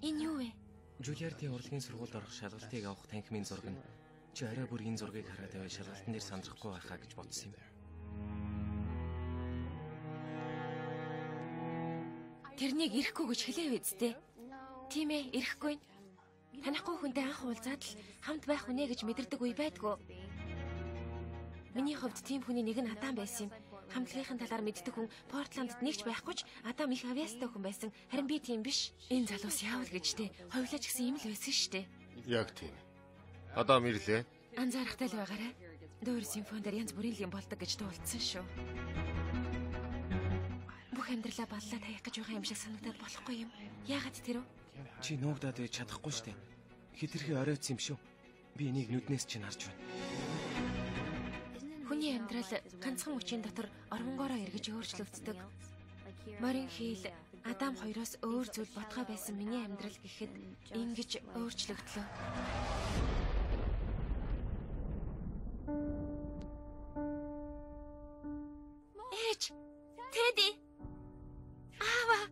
Энэ юу вэ? Жулиардын урлагийн сургуульд орох шалгалтыг авах танхимын зураг нь чи арай бүр энэ зургийг хараад байвал шалгалтын дээр сандрахгүй байхаа гэж бодсон юм. Тэрнийг ирэхгүй гэж хэлээв үсттэй. Тийм ээ, ирэхгүй. Танихгүй хүнтэй анх уулзаад л хамт байх үнэ гэж мэдэрдэг үе байдгүй. Миний хувьд тийм хүний нэг нь Адам байсан юм. Хамтлагийн талаар мэддэг хүн Портландд нэгч байхгүй ч Адам их авьяастай хүн байсан. Харин би тийм биш. Энэ залуус яавал гэжтэй. Ховлооч гэсэн юм л байсан штэ. Яг тийм. Адам ирлээ. Анзаарахтай л байгаарай. Дөөр симфон дээр янз бүрийн юм болдог гэж дуулдсан шүү. Бүх амьдралаа баллаа таях гэж байгаа юм шиг санагдаад болохгүй юм. Яагаад тэр вэ? Чи нуугдаад байж чадахгүй штэ. Хитрхи оройц юм шүү. Би энийг нүднээс чинь харж байна. Хүний амьдрал ганцхан хүчин дотор оронгоороо эргэж өөрчлөгддөг. Морин хийл Адам хоёроос өөр зүйл бодгоо байсан миний амьдрал гэхэд ингэж өөрчлөгдлөө. Ээж! Тэди! Аава!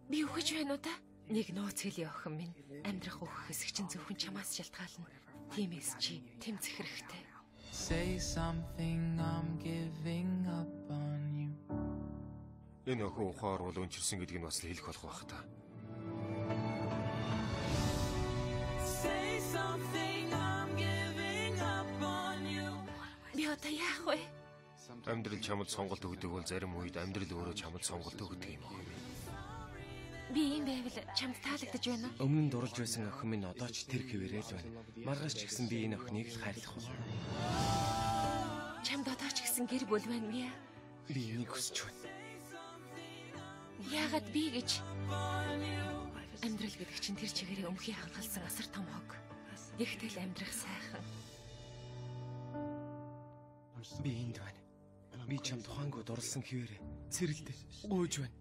Би үхэж байна уу та? Нэг нууц хэлий охин минь. Амьдрах өөх хэсэг чинь зөвхөн чамаас шалтгаална. Тиймээс чи тэмцэх хэрэгтэй. Say something, I'm giving up on you. Энэ охин ухаар бол өнчирсэн гэдгийг бас хэлэх болох байх та. Say something, I'm giving up on you. Би одоо яах вэ? Амьдрал чамд сонголт өгдөг бол зарим үед амьдрал өөрөө чамд сонголт өгдөг юм охин. Би юм байвал чамд таалагдаж байна уу? Өмнө нь дурлж байсан охин минь одоо ч тэр хэвээрээ л байна. Маргааш ч гэсэн би энэ охиныг л хайрлах бол. Чамд одоо ч гэсэн гэр бүл байна мия. Би энийг хүсэж байна. Яагаад би гэж? Амьдрал гэдэг чинь тэр чигээрээ өмхий хангалсан асар том хог. Ихтэл амьдрах сайхан. Би энд байна. Би чам тухаангууд орлсон хിവэрэ цэрэлдэ гуйж байна.